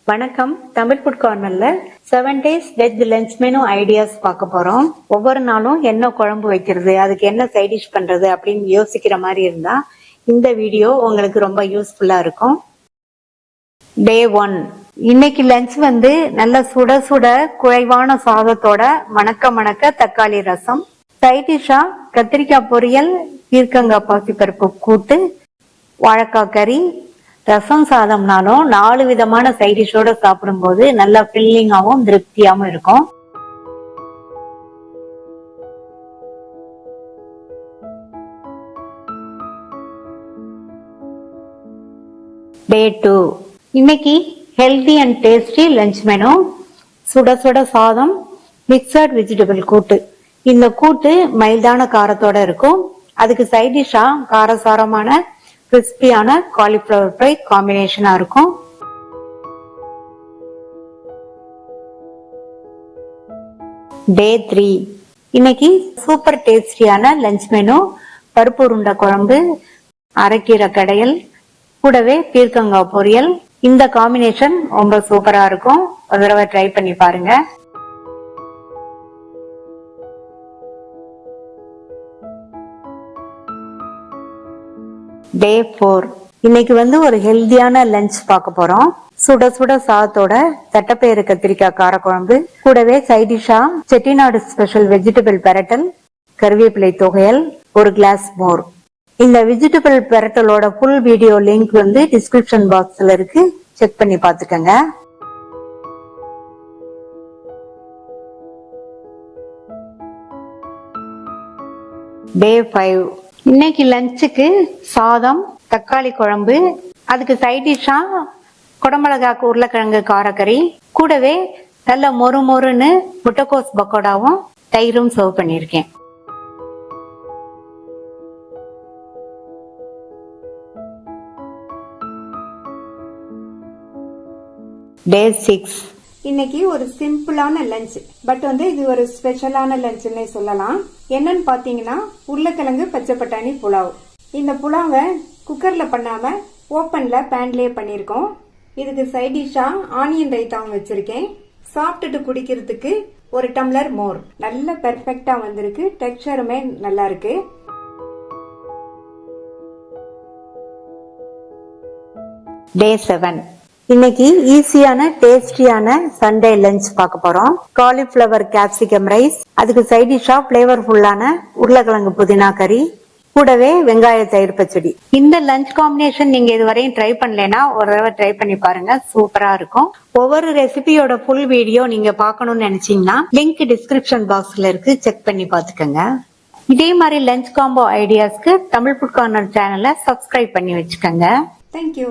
வணக்கம். தமிழ் ஃபுட் கார்னர்ல 7 days veg lunch menu ideas பார்க்க போறோம். ஒவ்வொரு நாளும் என்ன குழம்பு வைக்கிறது, அதுக்கு என்ன சைட் டிஷ் பண்றது அப்படின்னு யோசிக்கிற மாதிரி இருந்தா இந்த வீடியோ உங்களுக்கு ரொம்ப யூஸ்ஃபுல்லா இருக்கும். Day 1 இன்னைக்கு லஞ்ச் நல்ல சுட சுட குறைவான சாதத்தோட மணக்க தக்காளி ரசம், சைட் டிஷ்ஷா கத்திரிக்காய் பொரியல், பீர்க்கங்காய் பாசிப்பருப்பு கூட்டு, வாழைக்காய் கறி. ரசம் சாதம்னாலும் 4 விதமான சைட் டிஷோட சாப்பிடும் போது நல்லா ஃபில்லிங்காவும் திருப்தியாவும் இருக்கும். Day 2 இன்னைக்கு healthy and tasty lunch menu. சுட சுட சாதம், மிக்சட் வெஜிடபிள் கூட்டு. இந்த கூட்டு மைல்டான காரத்தோட இருக்கும். அதுக்கு சைட் டிஷ்ஷா காரசாரமான கிறிஸ்பியான காலிஃபிளவர் ஃப்ரை காம்பினேஷனா இருக்கும். Day 3 இன்னைக்கு சூப்பர் டேஸ்டியான லஞ்ச் மெனு. பருப்பு உருண்டை குழம்பு, அரைக்கீரை கடையல், கூடவே பீர்க்கங்காய் பொரியல். இந்த காம்பினேஷன் ரொம்ப சூப்பரா இருக்கும். ஒரு தடவை ட்ரை பண்ணி பாருங்க. Day 4 இன்னைக்கு ஒரு ஹெல்தியான லஞ்ச் பார்க்க போறோம். சுட சுட சாதத்தோட தட்டைப்பயிறு கத்திரிக்காய் காரக்குழம்பு, கூடவே சைட் டிஷ்ஷா செட்டிநாடு ஸ்பெஷல் வெஜிடபிள் பெரட்டல், கருவேப்பிலை தொகையல், ஒரு கிளாஸ் மோர். இந்த வெஜிடபிள் பெரட்டலோட ஃபுல் வீடியோ லிங்க் டிஸ்கிரிப்ஷன் பாக்ஸ்ல இருக்கு, செக் பண்ணி பாத்துக்கங்க. Day 5 இன்னைக்கு லஞ்சுக்கு சாதம், தக்காளி குழம்பு, அதுக்கு சைட் டிஷ்ஷா குடமிளகாக்கு உருளைக்கிழங்கு காரக்கறி, கூடவே நல்ல மொறு மொறுன்னு முட்டைக்கோஸ் பக்கோடாவும் தயிரும் சர்வ் பண்ணிருக்கேன். Day 6 இன்னைக்கு ஒரு சிம்பிளான லஞ்ச், பட் இது ஒரு ஸ்பெஷலான லஞ்ச்னே சொல்லலாம். என்னன்னு பாத்தீங்கன்னா உருளைக்கிழங்கு பச்சை பட்டாணி புலாவ். இந்த புலாவை குக்கர்ல பண்ணாம ஓப்பன்ல பேன்லயே பண்ணிருக்கோம். இதுக்கு சைட் டிஷ்ஷா ஆனியன் ரைத்தாவும் வச்சிருக்கேன். சாப்பிட்டுட்டு குடிக்கிறதுக்கு ஒரு டம்ளர் மோர். நல்ல பெர்ஃபெக்டா வந்திருக்கு, டெக்ஸ்சருமே நல்லா இருக்கு. Day 7 இன்னைக்கு ஈஸியான டேஸ்டியான சண்டே லஞ்ச் பார்க்க போறோம். காலிஃபிளவர் கேப்சிகம் ரைஸ், அதுக்கு சைட் டிஷ்ஷா பிளேவர்ஃபுல்லான உருளைக்கிழங்கு புதினா கறி, கூடவே வெங்காய தயிர் பச்சடி. இந்த லஞ்ச் காம்பினேஷன் நீங்க இதுவரையும் ட்ரை பண்ணலனா ஒரு தடவை ட்ரை பண்ணி பாருங்க, சூப்பரா இருக்கும். ஒவ்வொரு ரெசிபியோட ஃபுல் வீடியோ நீங்க பார்க்கணும்னு நினைச்சீங்கன்னா லிங்க் டிஸ்கிரிப்ஷன் பாக்ஸ்ல இருக்கு, செக் பண்ணி பாத்துக்கோங்க. இதே மாதிரி லஞ்ச் காம்போ ஐடியாஸ்க்கு தமிழ் ஃபுட் கார்னர் சேனலை சப்ஸ்கிரைப் பண்ணி வச்சுக்கோங்க. தேங்க்யூ.